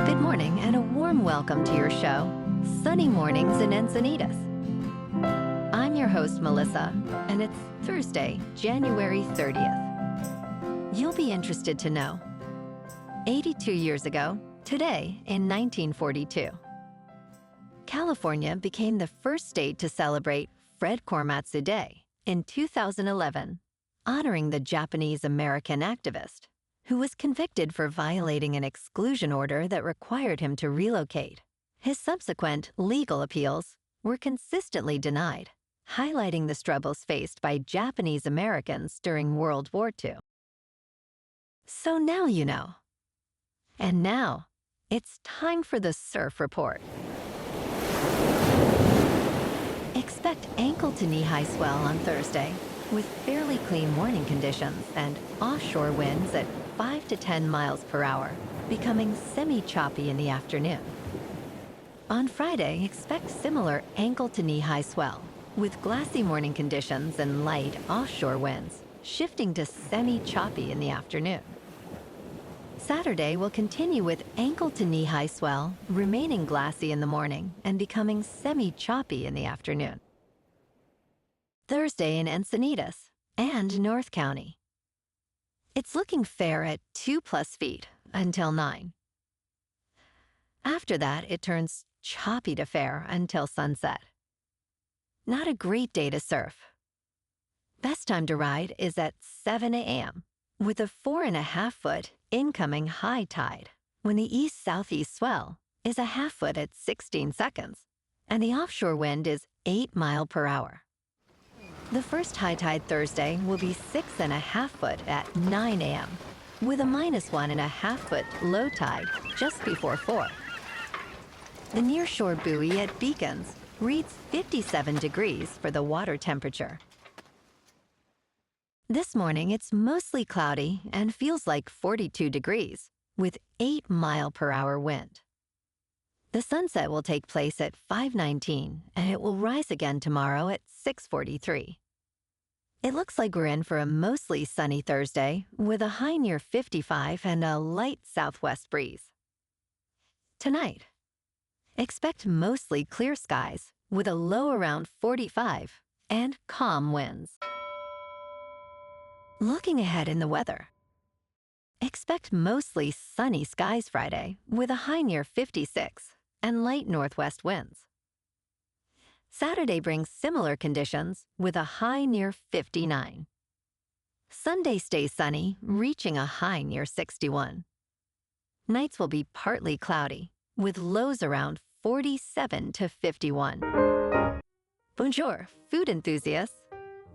Good morning and a warm welcome to your show, Sunny Mornings in Encinitas. I'm your host, Melissa, and it's Thursday, January 30th. You'll be interested to know, 82 years ago, today in 1942, California became the first state to celebrate Fred Korematsu Day in 2011, honoring the Japanese-American activist who was convicted for violating an exclusion order that required him to relocate. His subsequent legal appeals were consistently denied, highlighting the struggles faced by Japanese Americans during World War II. So now you know. And now, it's time for the Surf Report. Expect ankle to knee-high swell on Thursday, with fairly clean morning conditions and offshore winds at 5 to 10 miles per hour, becoming semi-choppy in the afternoon. On Friday, expect similar ankle to knee-high swell, with glassy morning conditions and light offshore winds, shifting to semi-choppy in the afternoon. Saturday will continue with ankle to knee-high swell, remaining glassy in the morning and becoming semi-choppy in the afternoon. Thursday in Encinitas and North County. It's looking fair at 2+ feet until 9. After that, it turns choppy to fair until sunset. Not a great day to surf. Best time to ride is at 7 a.m. with a 4.5-foot incoming high tide, when the east-southeast swell is a 1/2 foot at 16 seconds, and the offshore wind is 8 miles per hour. The first high tide Thursday will be 6.5 foot at 9 a.m., with a -1.5 foot low tide just before 4. The nearshore buoy at Beacons reads 57 degrees for the water temperature. This morning, it's mostly cloudy and feels like 42 degrees, with 8 mile per hour wind. The sunset will take place at 5:19, and it will rise again tomorrow at 6:43. It looks like we're in for a mostly sunny Thursday, with a high near 55 and a light southwest breeze. Tonight, expect mostly clear skies, with a low around 45 and calm winds. Looking ahead in the weather, expect mostly sunny skies Friday, with a high near 56 and light northwest winds. Saturday brings similar conditions with a high near 59. Sunday stays sunny, reaching a high near 61. Nights will be partly cloudy, with lows around 47 to 51. Bonjour, food enthusiasts.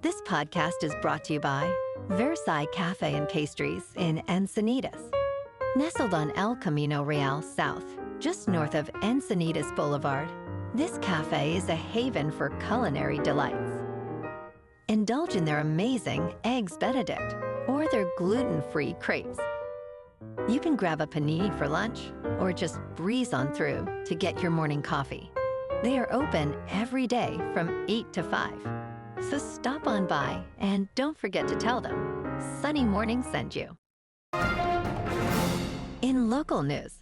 This podcast is brought to you by Versailles Cafe and Pastries in Encinitas. Nestled on El Camino Real South, just north of Encinitas Boulevard, this cafe is a haven for culinary delights. Indulge in their amazing Eggs Benedict or their gluten-free crepes. You can grab a panini for lunch or just breeze on through to get your morning coffee. They are open every day from 8 to 5. So stop on by and don't forget to tell them Sunny Morning sent you. In local news,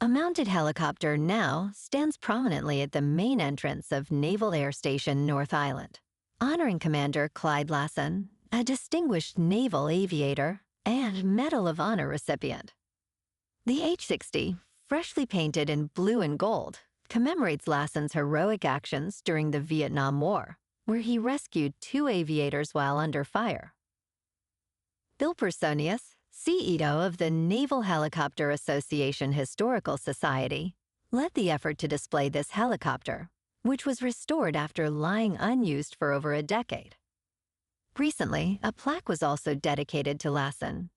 a mounted helicopter now stands prominently at the main entrance of Naval Air Station North Island, honoring Commander Clyde Lassen, a distinguished naval aviator and Medal of Honor recipient. The H-60, freshly painted in blue and gold, commemorates Lassen's heroic actions during the Vietnam War, where he rescued 2 aviators while under fire. Bill Personius, CEO of the Naval Helicopter Association Historical Society, led the effort to display this helicopter, which was restored after lying unused for over a decade. Recently, a plaque was also dedicated to Lassen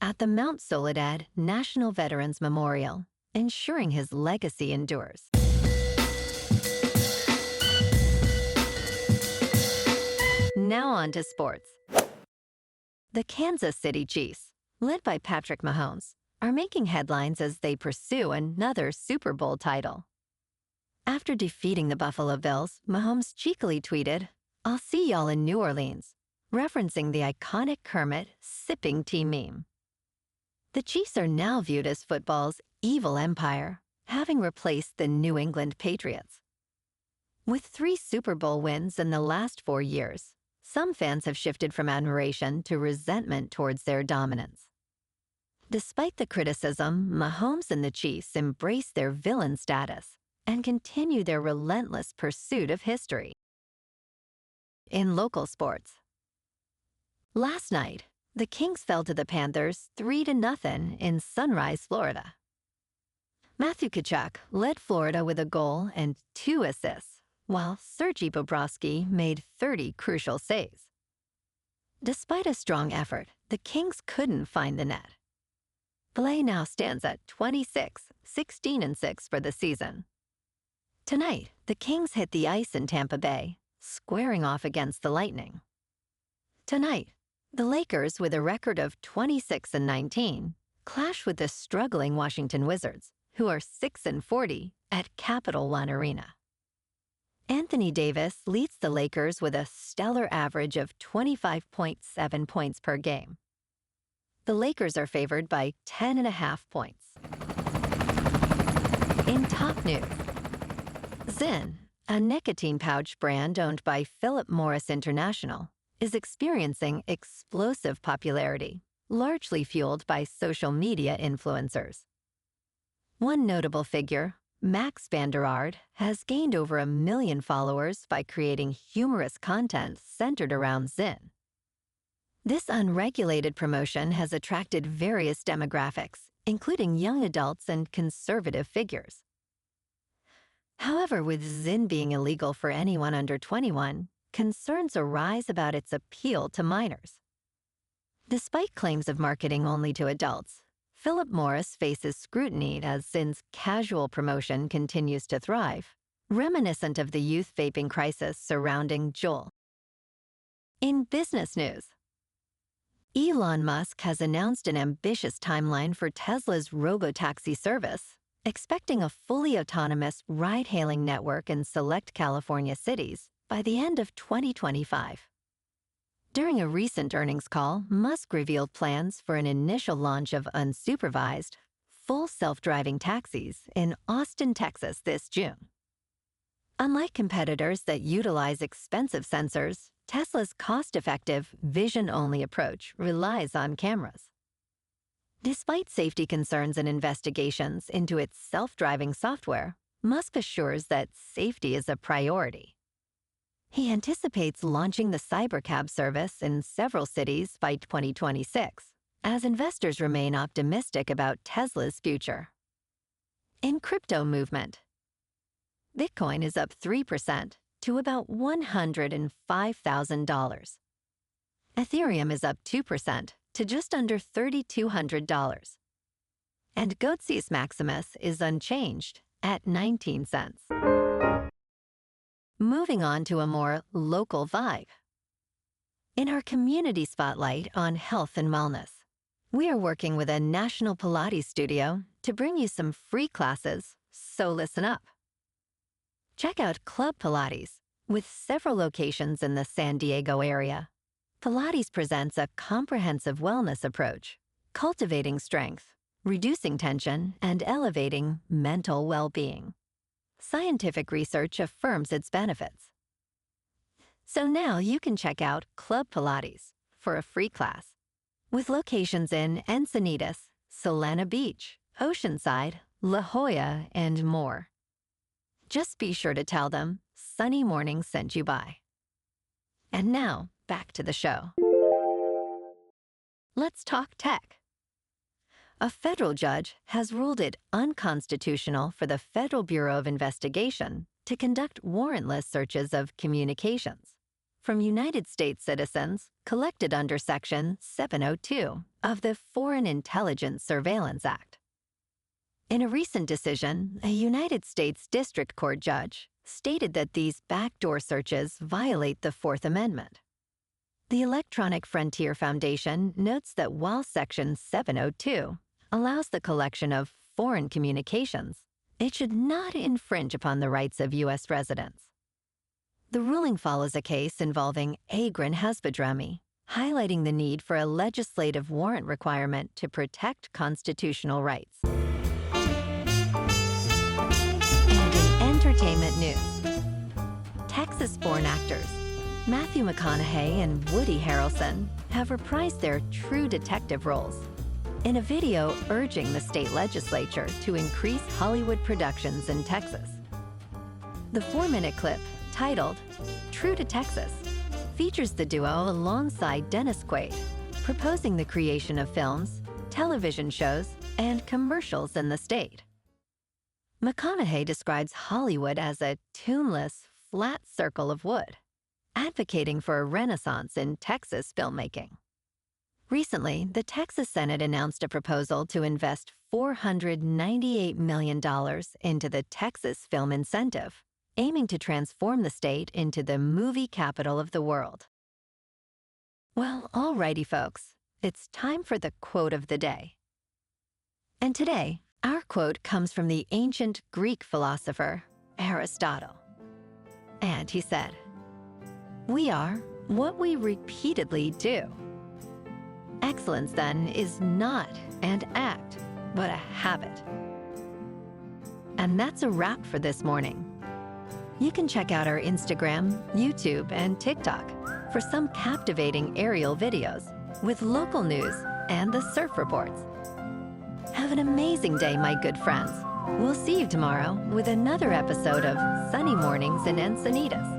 at the Mount Soledad National Veterans Memorial, ensuring his legacy endures. Now on to sports. The Kansas City Chiefs, led by Patrick Mahomes, are making headlines as they pursue another Super Bowl title. After defeating the Buffalo Bills, Mahomes cheekily tweeted, "I'll see y'all in New Orleans," referencing the iconic Kermit sipping tea meme. The Chiefs are now viewed as football's evil empire, having replaced the New England Patriots. With 3 Super Bowl wins in the last 4 years, some fans have shifted from admiration to resentment towards their dominance. Despite the criticism, Mahomes and the Chiefs embrace their villain status and continue their relentless pursuit of history. In local sports, last night, the Kings fell to the Panthers 3-0 in Sunrise, Florida. Matthew Tkachuk led Florida with a goal and 2 assists, while Sergei Bobrovsky made 30 crucial saves. Despite a strong effort, the Kings couldn't find the net. Play now stands at 26-16-6 for the season. Tonight, the Kings hit the ice in Tampa Bay, squaring off against the Lightning. Tonight, the Lakers, with a record of 26-19, clash with the struggling Washington Wizards, who are 6-40 at Capital One Arena. Anthony Davis leads the Lakers with a stellar average of 25.7 points per game. The Lakers are favored by 10.5 points. In top news, Zyn, a nicotine pouch brand owned by Philip Morris International, is experiencing explosive popularity, largely fueled by social media influencers. One notable figure, Max Vanderard, has gained over 1 million followers by creating humorous content centered around Zyn. This unregulated promotion has attracted various demographics, including young adults and conservative figures. However, with Zyn being illegal for anyone under 21, concerns arise about its appeal to minors. Despite claims of marketing only to adults, Philip Morris faces scrutiny as Zyn's casual promotion continues to thrive, reminiscent of the youth vaping crisis surrounding Juul. In business news, Elon Musk has announced an ambitious timeline for Tesla's Robotaxi service, expecting a fully autonomous ride-hailing network in select California cities by the end of 2025. During a recent earnings call, Musk revealed plans for an initial launch of unsupervised, full self-driving taxis in Austin, Texas this June. Unlike competitors that utilize expensive sensors, Tesla's cost-effective, vision-only approach relies on cameras. Despite safety concerns and investigations into its self-driving software, Musk assures that safety is a priority. He anticipates launching the Cybercab service in several cities by 2026, as investors remain optimistic about Tesla's future. In crypto movement, Bitcoin is up 3% to about $105,000. Ethereum is up 2% to just under $3,200. And Goatse's Maximus is unchanged at 19 cents. Moving on to a more local vibe. In our community spotlight on health and wellness, we are working with a national Pilates studio to bring you some free classes, so listen up. Check out Club Pilates, with several locations in the San Diego area. Pilates presents a comprehensive wellness approach, cultivating strength, reducing tension, and elevating mental well-being. Scientific research affirms its benefits. So now you can check out Club Pilates for a free class, with locations in Encinitas, Solana Beach, Oceanside, La Jolla, and more. Just be sure to tell them Sunny Morning sent you by. And now, back to the show. Let's talk tech. A federal judge has ruled it unconstitutional for the Federal Bureau of Investigation to conduct warrantless searches of communications from United States citizens collected under Section 702 of the Foreign Intelligence Surveillance Act. In a recent decision, a United States District Court judge stated that these backdoor searches violate the Fourth Amendment. The Electronic Frontier Foundation notes that while Section 702 allows the collection of foreign communications, it should not infringe upon the rights of U.S. residents. The ruling follows a case involving Agrin Hasbadrami, highlighting the need for a legislative warrant requirement to protect constitutional rights. news. Texas-born actors Matthew McConaughey and Woody Harrelson have reprised their true detective roles in a video urging the state legislature to increase Hollywood productions in Texas. The 4-minute clip, titled True to Texas, features the duo alongside Dennis Quaid, proposing the creation of films, television shows, and commercials in the state. McConaughey describes Hollywood as a tuneless, flat circle of wood, advocating for a renaissance in Texas filmmaking. Recently, the Texas Senate announced a proposal to invest $498 million into the Texas Film Incentive, aiming to transform the state into the movie capital of the world. Well, alrighty, folks, it's time for the quote of the day. And today, our quote comes from the ancient Greek philosopher Aristotle. And he said, "We are what we repeatedly do." Excellence, then, is not an act, but a habit. And that's a wrap for this morning. You can check out our Instagram, YouTube, and TikTok for some captivating aerial videos with local news and the surf reports. Have an amazing day, my good friends. We'll see you tomorrow with another episode of Sunny Mornings in Encinitas.